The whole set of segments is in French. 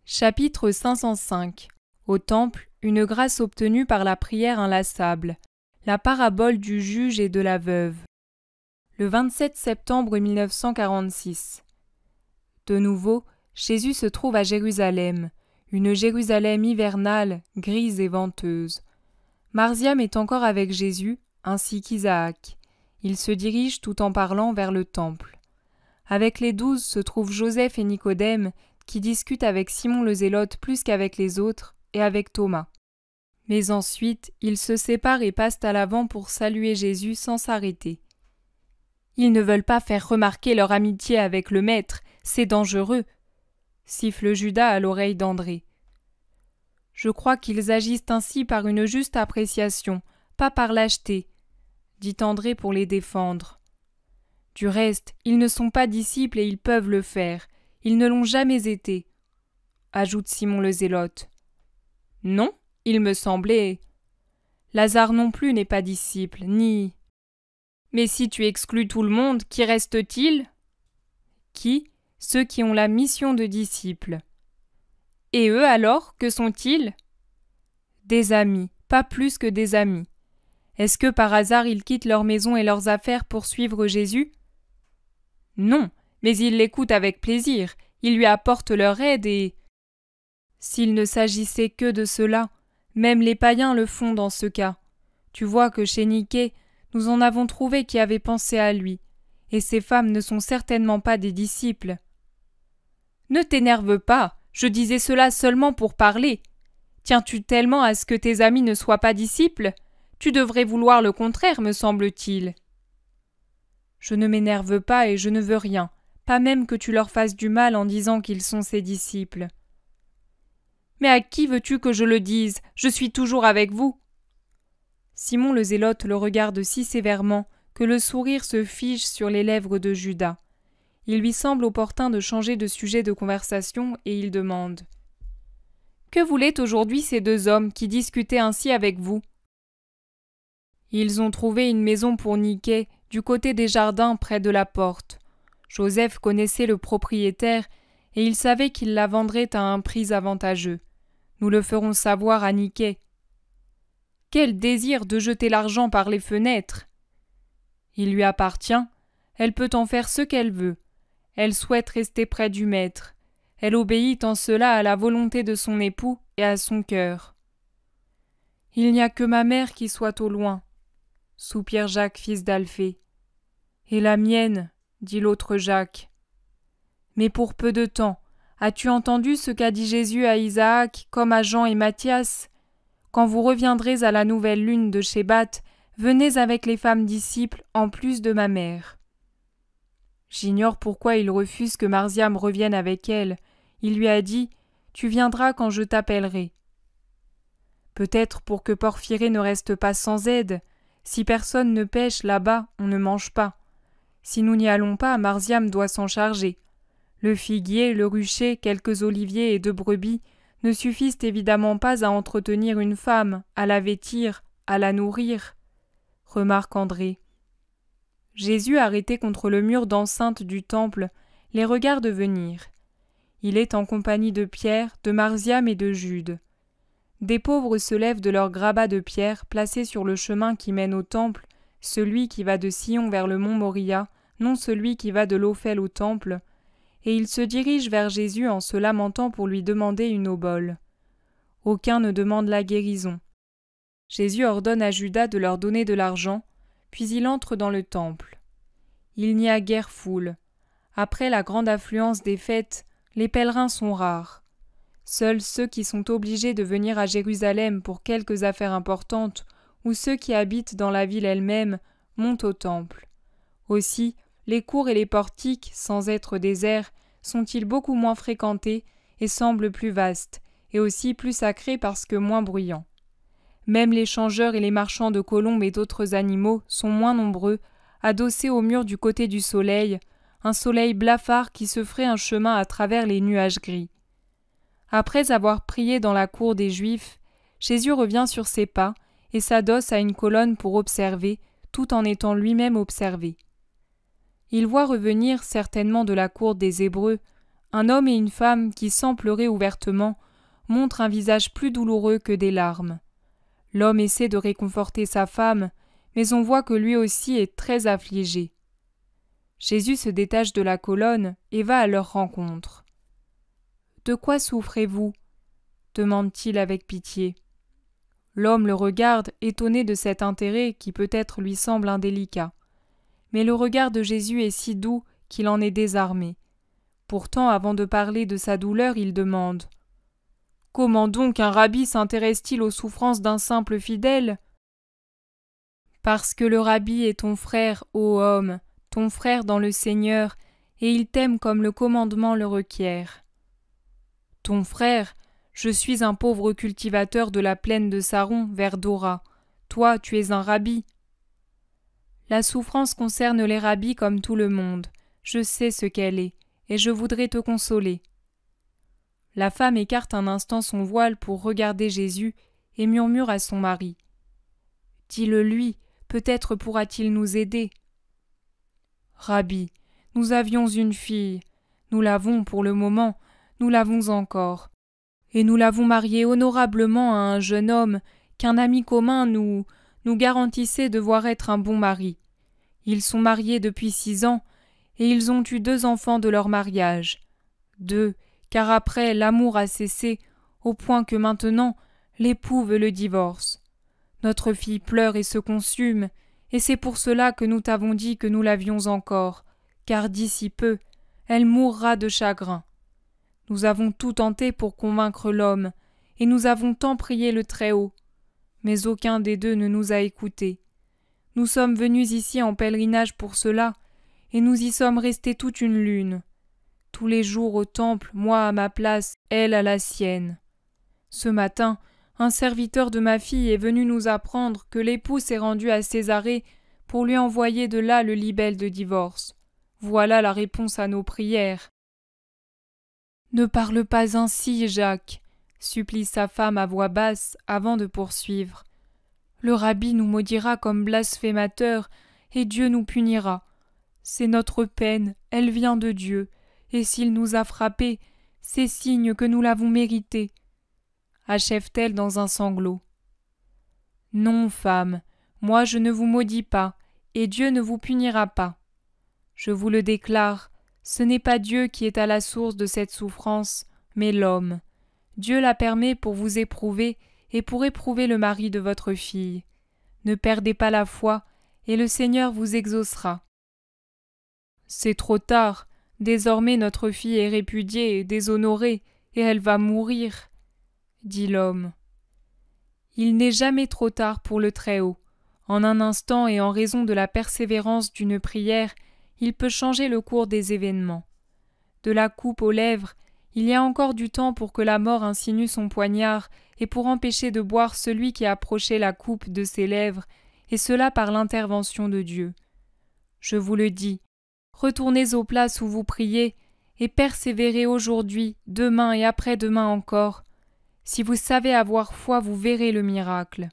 Chapitre 505. Au Temple, une grâce obtenue par la prière inlassable. La parabole du juge et de la veuve. Le 27 septembre 1946. De nouveau, Jésus se trouve à Jérusalem, une Jérusalem hivernale, grise et venteuse. Marziam est encore avec Jésus, ainsi qu'Isaac. Ils se dirigent tout en parlant vers le Temple. Avec les 12 se trouvent Joseph et Nicodème, qui discutent avec Simon le Zélote plus qu'avec les autres, et avec Thomas. Mais ensuite, ils se séparent et passent à l'avant pour saluer Jésus sans s'arrêter. Ils ne veulent pas faire remarquer leur amitié avec le Maître, c'est dangereux, siffle Judas à l'oreille d'André. Je crois qu'ils agissent ainsi par une juste appréciation, pas par lâcheté, dit André pour les défendre. Du reste, ils ne sont pas disciples et ils peuvent le faire. Ils ne l'ont jamais été, ajoute Simon le Zélote. Non, il me semblait. Lazare non plus n'est pas disciple, ni. Mais si tu exclus tout le monde, qui reste-t-il? Qui? Ceux qui ont la mission de disciples. Et eux alors, que sont-ils? Des amis, pas plus que des amis. Est-ce que par hasard ils quittent leur maison et leurs affaires pour suivre Jésus? Non, mais ils l'écoutent avec plaisir, ils lui apportent leur aide et… S'il ne s'agissait que de cela, même les païens le font dans ce cas. Tu vois que chez Niké, nous en avons trouvé qui avaient pensé à lui, et ces femmes ne sont certainement pas des disciples. Ne t'énerve pas, je disais cela seulement pour parler. Tiens-tu tellement à ce que tes amis ne soient pas disciples? Tu devrais vouloir le contraire, me semble-t-il. Je ne m'énerve pas et je ne veux rien, pas même que tu leur fasses du mal en disant qu'ils sont ses disciples. Mais à qui veux-tu que je le dise? Je suis toujours avec vous. Simon le Zélote le regarde si sévèrement que le sourire se fige sur les lèvres de Judas. Il lui semble opportun de changer de sujet de conversation et il demande « Que voulaient aujourd'hui ces deux hommes qui discutaient ainsi avec vous ?» Ils ont trouvé une maison pour Niké du côté des jardins près de la porte. Joseph connaissait le propriétaire et il savait qu'il la vendrait à un prix avantageux. Nous le ferons savoir à Niké. Quel désir de jeter l'argent par les fenêtres! Il lui appartient, elle peut en faire ce qu'elle veut. Elle souhaite rester près du maître. Elle obéit en cela à la volonté de son époux et à son cœur. Il n'y a que ma mère qui soit au loin, soupire Jacques, fils d'Alphée. Et la mienne, dit l'autre Jacques. Mais pour peu de temps, as-tu entendu ce qu'a dit Jésus à Isaac comme à Jean et Matthias? Quand vous reviendrez à la nouvelle lune de Shébat, venez avec les femmes disciples en plus de ma mère. J'ignore pourquoi il refuse que Marziam revienne avec elle. Il lui a dit « Tu viendras quand je t'appellerai ». Peut-être pour que Porphyrée ne reste pas sans aide. Si personne ne pêche là-bas, on ne mange pas. Si nous n'y allons pas, Marziam doit s'en charger. Le figuier, le rucher, quelques oliviers et 2 brebis ne suffisent évidemment pas à entretenir une femme, à la vêtir, à la nourrir, remarque André. Jésus, arrêté contre le mur d'enceinte du temple, les regarde venir. Il est en compagnie de Pierre, de Marziam et de Jude. Des pauvres se lèvent de leurs grabats de pierre placés sur le chemin qui mène au temple, celui qui va de Sion vers le mont Moria, non celui qui va de l'Ophel au temple, et ils se dirigent vers Jésus en se lamentant pour lui demander une obole. Aucun ne demande la guérison. Jésus ordonne à Judas de leur donner de l'argent, puis il entre dans le temple. Il n'y a guère foule. Après la grande affluence des fêtes, les pèlerins sont rares. Seuls ceux qui sont obligés de venir à Jérusalem pour quelques affaires importantes ou ceux qui habitent dans la ville elle-même montent au temple. Aussi, les cours et les portiques, sans être déserts, sont-ils beaucoup moins fréquentés et semblent plus vastes, et aussi plus sacrés parce que moins bruyants. Même les changeurs et les marchands de colombes et d'autres animaux sont moins nombreux, adossés au mur du côté du soleil, un soleil blafard qui se ferait un chemin à travers les nuages gris. Après avoir prié dans la cour des Juifs, Jésus revient sur ses pas et s'adosse à une colonne pour observer, tout en étant lui-même observé. Il voit revenir, certainement de la cour des Hébreux, un homme et une femme qui, sans pleurer ouvertement, montrent un visage plus douloureux que des larmes. L'homme essaie de réconforter sa femme, mais on voit que lui aussi est très affligé. Jésus se détache de la colonne et va à leur rencontre. « De quoi souffrez-vous » demande-t-il avec pitié. L'homme le regarde, étonné de cet intérêt qui peut-être lui semble indélicat. Mais le regard de Jésus est si doux qu'il en est désarmé. Pourtant, avant de parler de sa douleur, il demande « Comment donc un rabbi s'intéresse-t-il aux souffrances d'un simple fidèle ?»« Parce que le rabbi est ton frère, ô homme, ton frère dans le Seigneur, et il t'aime comme le commandement le requiert. »« Ton frère, je suis un pauvre cultivateur de la plaine de Saron, vers Dora. Toi, tu es un rabbi. » La souffrance concerne les rabbis comme tout le monde. Je sais ce qu'elle est, et je voudrais te consoler. La femme écarte un instant son voile pour regarder Jésus et murmure à son mari. « Dis-le lui, peut-être pourra-t-il nous aider. »« Rabbi, nous avions une fille. Nous l'avons pour le moment, nous l'avons encore. Et nous l'avons mariée honorablement à un jeune homme qu'un ami commun nous garantissait devoir être un bon mari. Ils sont mariés depuis 6 ans, et ils ont eu 2 enfants de leur mariage. 2, car après l'amour a cessé, au point que maintenant l'époux veut le divorce. Notre fille pleure et se consume, et c'est pour cela que nous t'avons dit que nous l'avions encore, car d'ici peu, elle mourra de chagrin. Nous avons tout tenté pour convaincre l'homme, et nous avons tant prié le Très-Haut. Mais aucun des 2 ne nous a écoutés. Nous sommes venus ici en pèlerinage pour cela, et nous y sommes restés toute une lune. Tous les jours au temple, moi à ma place, elle à la sienne. Ce matin, un serviteur de ma fille est venu nous apprendre que l'époux s'est rendu à Césarée pour lui envoyer de là le libelle de divorce. Voilà la réponse à nos prières. « Ne parle pas ainsi, Jacques, » supplie sa femme à voix basse avant de poursuivre. « Le rabbi nous maudira comme blasphémateurs et Dieu nous punira. C'est notre peine, elle vient de Dieu, et s'il nous a frappés, c'est signe que nous l'avons mérité. » Achève-t-elle dans un sanglot. « Non, femme, moi je ne vous maudis pas, et Dieu ne vous punira pas. Je vous le déclare, ce n'est pas Dieu qui est à la source de cette souffrance, mais l'homme. Dieu la permet pour vous éprouver et pour éprouver le mari de votre fille. Ne perdez pas la foi, et le Seigneur vous exaucera. » « C'est trop tard. Désormais notre fille est répudiée et déshonorée, et elle va mourir, » dit l'homme. Il n'est jamais trop tard pour le Très-Haut. En un instant et en raison de la persévérance d'une prière, il peut changer le cours des événements. De la coupe aux lèvres, il y a encore du temps pour que la mort insinue son poignard et pour empêcher de boire celui qui a approché la coupe de ses lèvres, et cela par l'intervention de Dieu. Je vous le dis, retournez aux places où vous priez et persévérez aujourd'hui, demain et après-demain encore. Si vous savez avoir foi, vous verrez le miracle.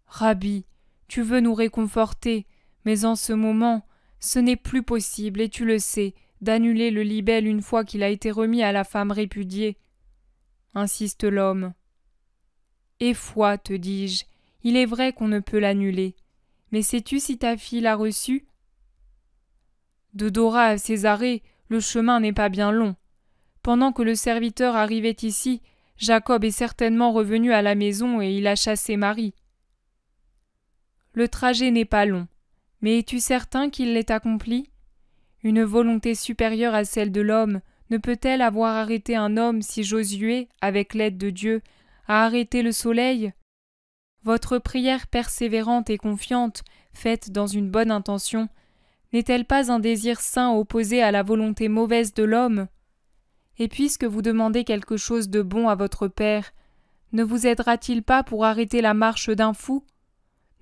Rabbi, tu veux nous réconforter, mais en ce moment, ce n'est plus possible, et tu le sais, d'annuler le libelle une fois qu'il a été remis à la femme répudiée. Insiste l'homme. Et foi, te dis-je, il est vrai qu'on ne peut l'annuler. Mais sais-tu si ta fille l'a reçu ? De Dora à Césarée, le chemin n'est pas bien long. Pendant que le serviteur arrivait ici, Jacob est certainement revenu à la maison et il a chassé Marie. Le trajet n'est pas long, mais es-tu certain qu'il l'ait accompli ? Une volonté supérieure à celle de l'homme ne peut-elle avoir arrêté un homme si Josué, avec l'aide de Dieu, a arrêté le soleil ? Votre prière persévérante et confiante, faite dans une bonne intention, n'est-elle pas un désir saint opposé à la volonté mauvaise de l'homme ? Et puisque vous demandez quelque chose de bon à votre Père, ne vous aidera-t-il pas pour arrêter la marche d'un fou ?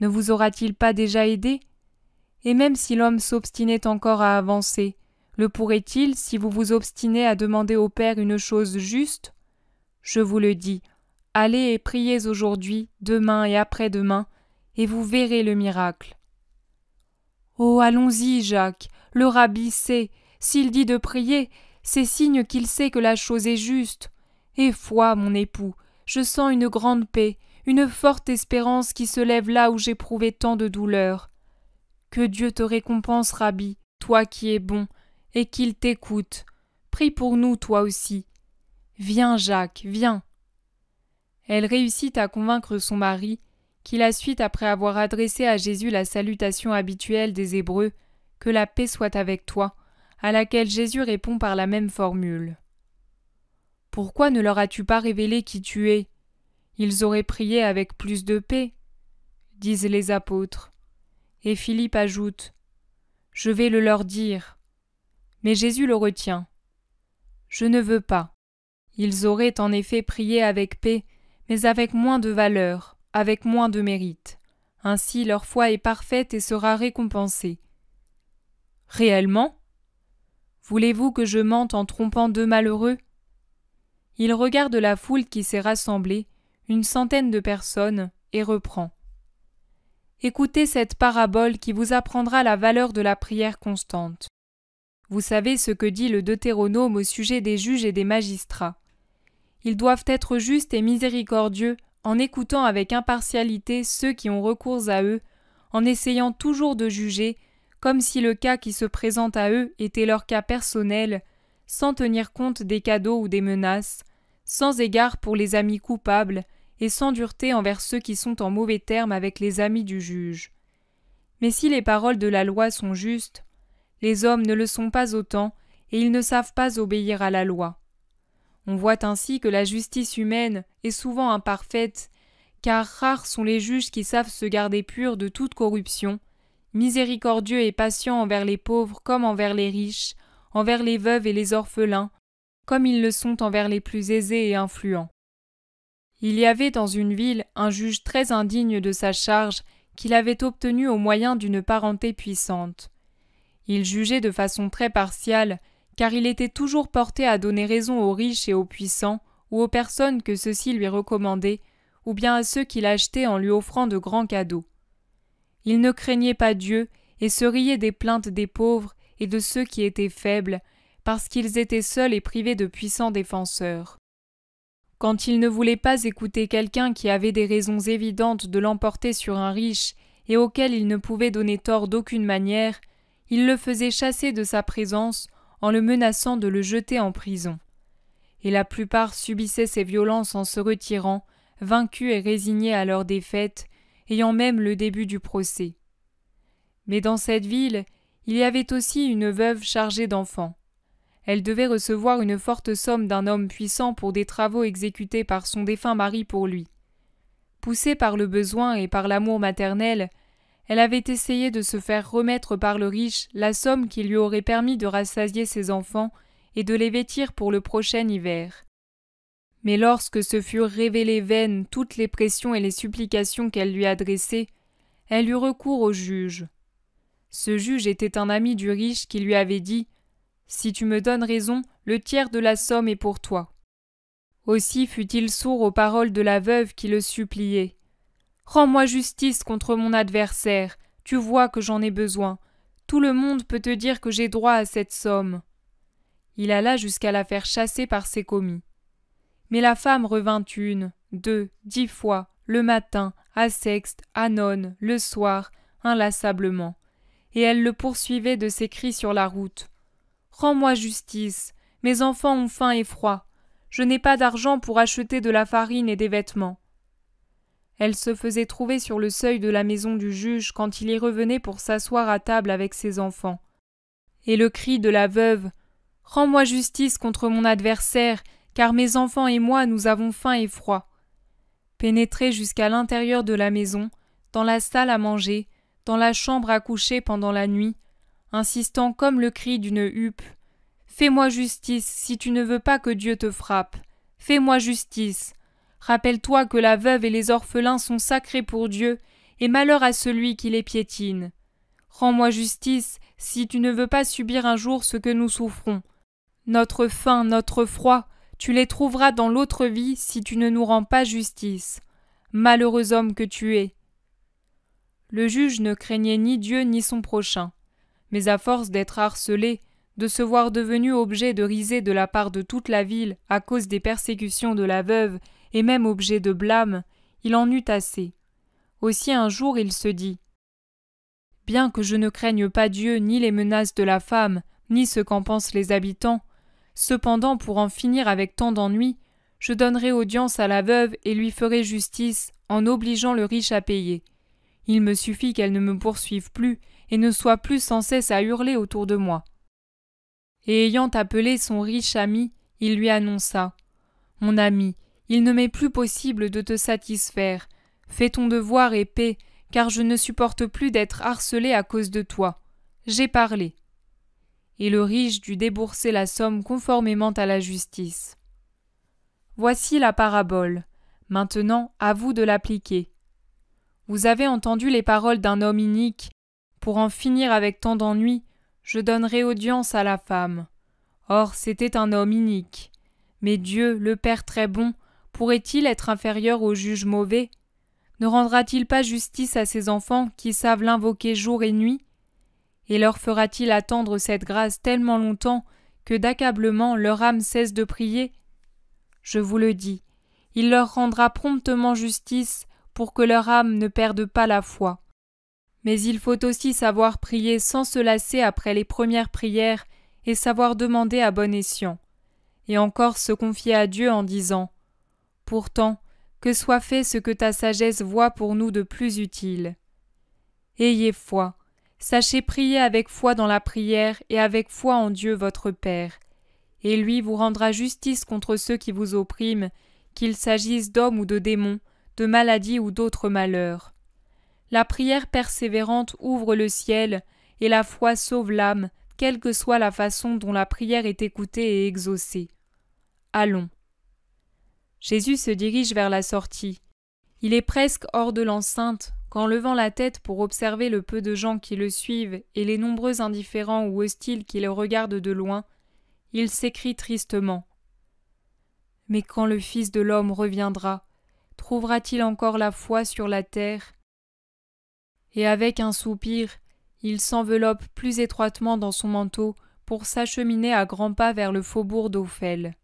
Ne vous aura-t-il pas déjà aidé ? Et même si l'homme s'obstinait encore à avancer, le pourrait-il si vous vous obstinez à demander au Père une chose juste ? Je vous le dis, allez et priez aujourd'hui, demain et après-demain, et vous verrez le miracle. Oh, allons-y, Jacques, le rabbi sait, s'il dit de prier, c'est signe qu'il sait que la chose est juste. Et foi, mon époux, je sens une grande paix, une forte espérance qui se lève là où j'éprouvais tant de douleur. Que Dieu te récompense, Rabbi, toi qui es bon, et qu'il t'écoute. Prie pour nous, toi aussi. Viens, Jacques, viens. Elle réussit à convaincre son mari, qui la suit après avoir adressé à Jésus la salutation habituelle des Hébreux, que la paix soit avec toi, à laquelle Jésus répond par la même formule. Pourquoi ne leur as-tu pas révélé qui tu es? Ils auraient prié avec plus de paix, disent les apôtres. Et Philippe ajoute: Je vais le leur dire. Mais Jésus le retient. Je ne veux pas. Ils auraient en effet prié avec paix, mais avec moins de valeur, avec moins de mérite. Ainsi leur foi est parfaite et sera récompensée. Réellement? Voulez-vous que je mente en trompant deux malheureux? Il regarde la foule qui s'est rassemblée, une centaine de personnes, et reprend. Écoutez cette parabole qui vous apprendra la valeur de la prière constante. Vous savez ce que dit le Deutéronome au sujet des juges et des magistrats. Ils doivent être justes et miséricordieux en écoutant avec impartialité ceux qui ont recours à eux, en essayant toujours de juger, comme si le cas qui se présente à eux était leur cas personnel, sans tenir compte des cadeaux ou des menaces, sans égard pour les amis coupables et sans dureté envers ceux qui sont en mauvais termes avec les amis du juge. Mais si les paroles de la loi sont justes, les hommes ne le sont pas autant et ils ne savent pas obéir à la loi. On voit ainsi que la justice humaine est souvent imparfaite, car rares sont les juges qui savent se garder purs de toute corruption, miséricordieux et patients envers les pauvres comme envers les riches, envers les veuves et les orphelins, comme ils le sont envers les plus aisés et influents. Il y avait dans une ville un juge très indigne de sa charge qu'il avait obtenue au moyen d'une parenté puissante. Il jugeait de façon très partiale, car il était toujours porté à donner raison aux riches et aux puissants, ou aux personnes que ceux-ci lui recommandaient, ou bien à ceux qui l'achetaient en lui offrant de grands cadeaux. Il ne craignait pas Dieu et se riait des plaintes des pauvres et de ceux qui étaient faibles, parce qu'ils étaient seuls et privés de puissants défenseurs. Quand il ne voulait pas écouter quelqu'un qui avait des raisons évidentes de l'emporter sur un riche et auquel il ne pouvait donner tort d'aucune manière, il le faisait chasser de sa présence en le menaçant de le jeter en prison. Et la plupart subissaient ces violences en se retirant, vaincus et résignés à leur défaite, ayant même le début du procès. Mais dans cette ville, il y avait aussi une veuve chargée d'enfants. Elle devait recevoir une forte somme d'un homme puissant pour des travaux exécutés par son défunt mari pour lui. Poussée par le besoin et par l'amour maternel, elle avait essayé de se faire remettre par le riche la somme qui lui aurait permis de rassasier ses enfants et de les vêtir pour le prochain hiver. Mais lorsque se furent révélées vaines toutes les pressions et les supplications qu'elle lui adressait, elle eut recours au juge. Ce juge était un ami du riche qui lui avait dit « Si tu me donnes raison, le tiers de la somme est pour toi. » Aussi fut-il sourd aux paroles de la veuve qui le suppliait. « Rends-moi justice contre mon adversaire, tu vois que j'en ai besoin. Tout le monde peut te dire que j'ai droit à cette somme. » Il alla jusqu'à la faire chasser par ses commis. Mais la femme revint 1, 2, 10 fois, le matin, à sexte, à none, le soir, inlassablement. Et elle le poursuivait de ses cris sur la route. « Rends-moi justice, mes enfants ont faim et froid. Je n'ai pas d'argent pour acheter de la farine et des vêtements. » Elle se faisait trouver sur le seuil de la maison du juge quand il y revenait pour s'asseoir à table avec ses enfants. Et le cri de la veuve « Rends-moi justice contre mon adversaire, car mes enfants et moi nous avons faim et froid » pénétrait jusqu'à l'intérieur de la maison, dans la salle à manger, dans la chambre à coucher pendant la nuit, insistant comme le cri d'une huppe « Fais-moi justice si tu ne veux pas que Dieu te frappe. Fais-moi justice. Rappelle-toi que la veuve et les orphelins sont sacrés pour Dieu, et malheur à celui qui les piétine. Rends-moi justice si tu ne veux pas subir un jour ce que nous souffrons. Notre faim, notre froid, tu les trouveras dans l'autre vie si tu ne nous rends pas justice. Malheureux homme que tu es. » Le juge ne craignait ni Dieu ni son prochain, mais à force d'être harcelé, de se voir devenu objet de risée de la part de toute la ville à cause des persécutions de la veuve, et même objet de blâme, il en eut assez. Aussi un jour il se dit « Bien que je ne craigne pas Dieu ni les menaces de la femme, ni ce qu'en pensent les habitants, cependant pour en finir avec tant d'ennuis, je donnerai audience à la veuve et lui ferai justice en obligeant le riche à payer. Il me suffit qu'elle ne me poursuive plus et ne soit plus sans cesse à hurler autour de moi. » Et ayant appelé son riche ami, il lui annonça « Mon ami, il ne m'est plus possible de te satisfaire. Fais ton devoir et paie, car je ne supporte plus d'être harcelé à cause de toi. J'ai parlé. » Et le riche dut débourser la somme conformément à la justice. Voici la parabole. Maintenant, à vous de l'appliquer. Vous avez entendu les paroles d'un homme inique. Pour en finir avec tant d'ennuis, je donnerai audience à la femme. Or, c'était un homme inique. Mais Dieu, le Père très bon, pourrait-il être inférieur au juge mauvais? Ne rendra-t-il pas justice à ses enfants qui savent l'invoquer jour et nuit? Et leur fera-t-il attendre cette grâce tellement longtemps que d'accablement leur âme cesse de prier? Je vous le dis, il leur rendra promptement justice pour que leur âme ne perde pas la foi. Mais il faut aussi savoir prier sans se lasser après les premières prières et savoir demander à bon escient. Et encore se confier à Dieu en disant « Pourtant, que soit fait ce que ta sagesse voit pour nous de plus utile. » Ayez foi, sachez prier avec foi dans la prière et avec foi en Dieu votre Père. Et lui vous rendra justice contre ceux qui vous oppriment, qu'il s'agisse d'hommes ou de démons, de maladies ou d'autres malheurs. La prière persévérante ouvre le ciel, et la foi sauve l'âme, quelle que soit la façon dont la prière est écoutée et exaucée. Allons. Jésus se dirige vers la sortie. Il est presque hors de l'enceinte, quand levant la tête pour observer le peu de gens qui le suivent et les nombreux indifférents ou hostiles qui le regardent de loin, il s'écrie tristement. Mais quand le Fils de l'homme reviendra, trouvera-t-il encore la foi sur la terre? Et avec un soupir, il s'enveloppe plus étroitement dans son manteau pour s'acheminer à grands pas vers le faubourg d'Ophel.